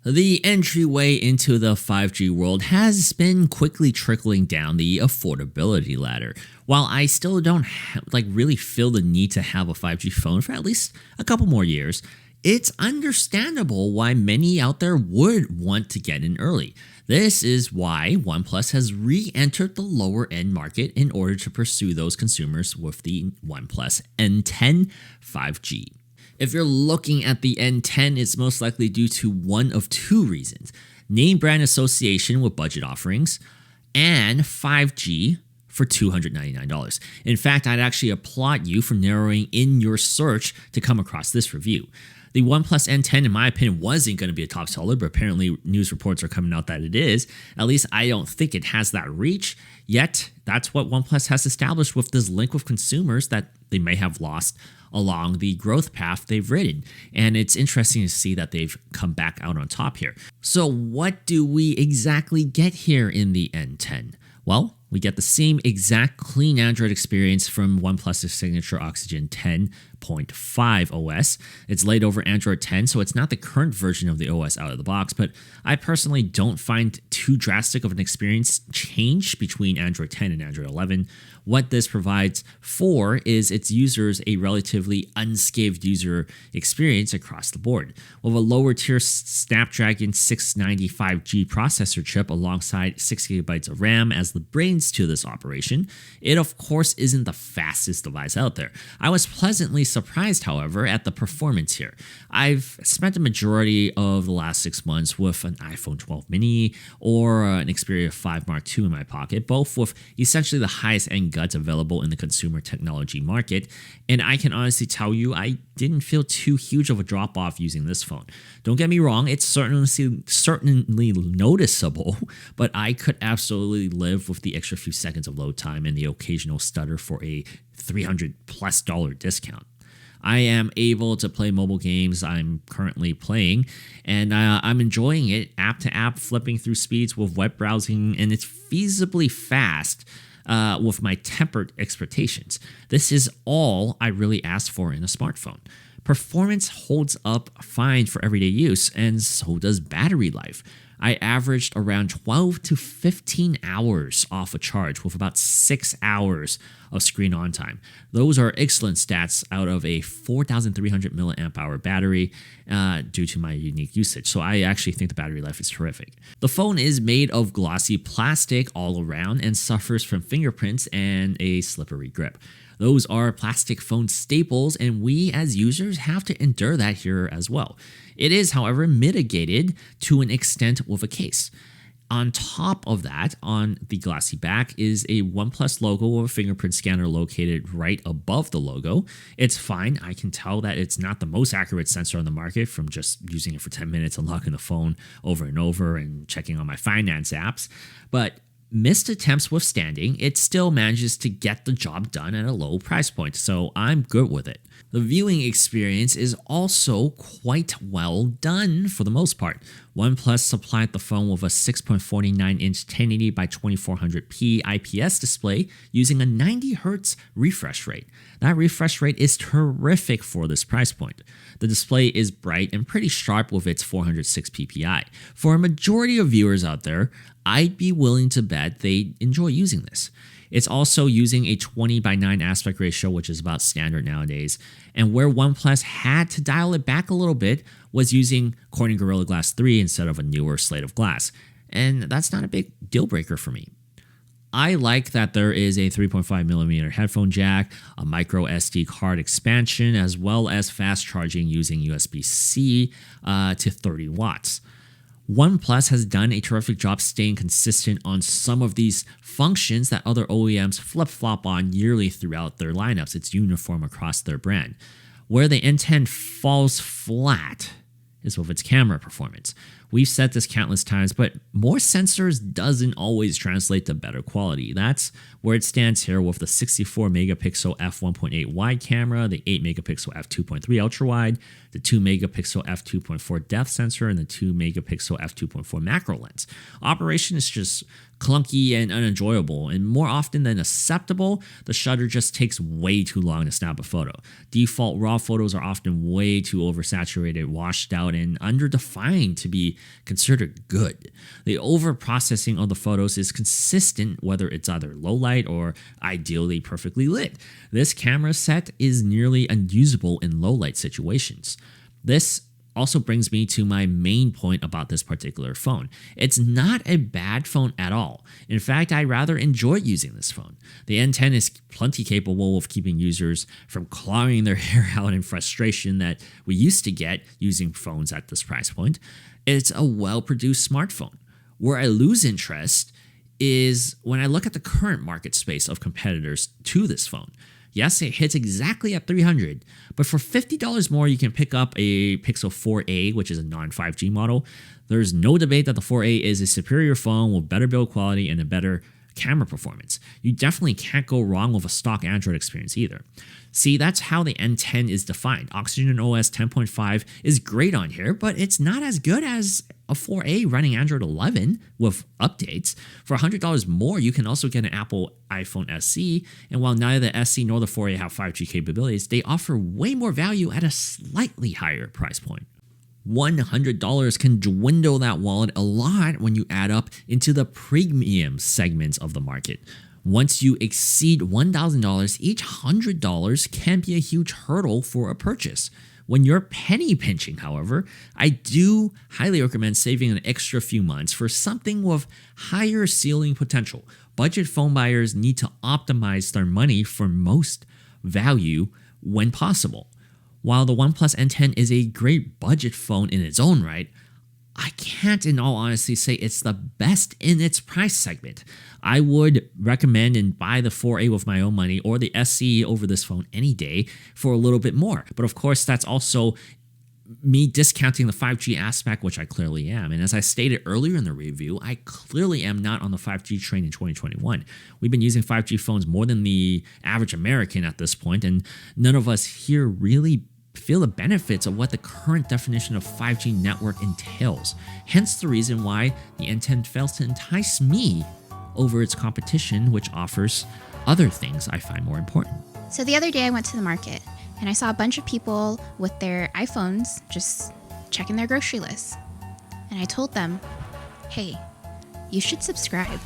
The entryway into the 5G world has been quickly trickling down the affordability ladder. While I still don't really feel the need to have a 5G phone for at least a couple more years, it's understandable why many out there would want to get in early. This is why OnePlus has re-entered the lower end market in order to pursue those consumers with the OnePlus N10 5G. If you're looking at the N10, it's most likely due to one of two reasons: name brand association with budget offerings, and 5G for $299. In fact, I'd actually applaud you for narrowing in your search to come across this review. The OnePlus N10, in my opinion, wasn't going to be a top seller, but apparently news reports are coming out that it is. At least I don't think it has that reach, yet that's what OnePlus has established with this link with consumers that they may have lost along the growth path they've ridden. And it's interesting to see that they've come back out on top here. So what do we exactly get here in the N10? Well, we get the same exact clean Android experience from OnePlus's signature Oxygen 10.5 OS. It's laid over Android 10, so it's not the current version of the OS out of the box, but I personally don't find too drastic of an experience change between Android 10 and Android 11. What this provides for is its users a relatively unscathed user experience across the board. With a lower tier Snapdragon 695G processor chip alongside 6GB of RAM as the brains to this operation, it of course isn't the fastest device out there. I was pleasantly surprised, however, at the performance here. I've spent the majority of the last 6 months with an iPhone 12 mini or an Xperia 5 Mark II in my pocket, both with essentially the highest end guts available in the consumer technology market, and I can honestly tell you I didn't feel too huge of a drop off using this phone. Don't get me wrong, it's certainly noticeable, but I could absolutely live with the extra few seconds of load time and the occasional stutter for a $300+ discount. I am able to play mobile games I'm currently playing, and I'm enjoying it app to app, flipping through speeds with web browsing, and it's feasibly fast with my tempered expectations. This is all I really asked for in a smartphone. Performance holds up fine for everyday use, and so does battery life. I averaged around 12 to 15 hours off a charge with about 6 hours of screen on time. Those are excellent stats out of a 4,300 milliamp hour battery due to my unique usage. So I actually think the battery life is terrific. The phone is made of glossy plastic all around and suffers from fingerprints and a slippery grip. Those are plastic phone staples, and we as users have to endure that here as well. It is, however, mitigated to an extent with a case. On top of that, on the glossy back is a OnePlus logo with a fingerprint scanner located right above the logo. It's fine. I can tell that it's not the most accurate sensor on the market from just using it for 10 minutes, unlocking the phone over and over and checking on my finance apps. But missed attempts withstanding, it still manages to get the job done at a low price point, so I'm good with it. The viewing experience is also quite well done for the most part. OnePlus supplied the phone with a 6.49-inch 1080 by 2400p IPS display using a 90Hz refresh rate. That refresh rate is terrific for this price point. The display is bright and pretty sharp with its 406 ppi. For a majority of viewers out there, I'd be willing to bet they enjoy using this. It's also using a 20:9 aspect ratio, which is about standard nowadays. And where OnePlus had to dial it back a little bit was using Corning Gorilla Glass 3 instead of a newer slate of glass. And that's not a big deal breaker for me. I like that there is a 3.5mm headphone jack, a micro SD card expansion, as well as fast charging using USB-C to 30 watts. OnePlus has done a terrific job staying consistent on some of these functions that other OEMs flip-flop on yearly throughout their lineups. It's uniform across their brand. Where the N10 falls flat is with its camera performance. We've said this countless times, but more sensors doesn't always translate to better quality. That's where it stands here with the 64 megapixel f1.8 wide camera, the 8 megapixel f2.3 ultra wide, the 2 megapixel f2.4 depth sensor, and the 2 megapixel f2.4 macro lens. Operation is just clunky and unenjoyable, and more often than acceptable, the shutter just takes way too long to snap a photo. Default RAW photos are often way too oversaturated, washed out, and underdefined to be considered good. The overprocessing of the photos is consistent whether it's either low light or ideally perfectly lit. This camera set is nearly unusable in low light situations. This also brings me to my main point about this particular phone. It's not a bad phone at all. In fact, I rather enjoy using this phone. The N10 is plenty capable of keeping users from clawing their hair out in frustration that we used to get using phones at this price point. It's a well-produced smartphone. Where I lose interest is when I look at the current market space of competitors to this phone. Yes, it hits exactly at $300, but for $50 more, you can pick up a Pixel 4a, which is a non-5G model. There's no debate that the 4a is a superior phone with better build quality and a better camera performance. You definitely can't go wrong with a stock Android experience either. See, that's how the N10 is defined. Oxygen OS 10.5 is great on here, but it's not as good as a 4a running Android 11 with updates. For $100 more, you can also get an Apple iPhone SE, and while neither the SE nor the 4a have 5G capabilities, they offer way more value at a slightly higher price point. $100 can dwindle that wallet a lot when you add up into the premium segments of the market. Once you exceed $1,000, each $100 can be a huge hurdle for a purchase. When you're penny pinching, however, I do highly recommend saving an extra few months for something with higher ceiling potential. Budget phone buyers need to optimize their money for most value when possible. While the OnePlus N10 is a great budget phone in its own right, I can't in all honesty say it's the best in its price segment. I would recommend and buy the 4a with my own money or the SE over this phone any day for a little bit more. But of course, that's also me discounting the 5G aspect, which I clearly am. And as I stated earlier in the review, I clearly am not on the 5G train in 2021. We've been using 5G phones more than the average American at this point, and none of us here really feel the benefits of what the current definition of 5G network entails. Hence the reason why the N10 fails to entice me over its competition, which offers other things I find more important. So the other day I went to the market and I saw a bunch of people with their iPhones just checking their grocery lists. And I told them, hey, you should subscribe.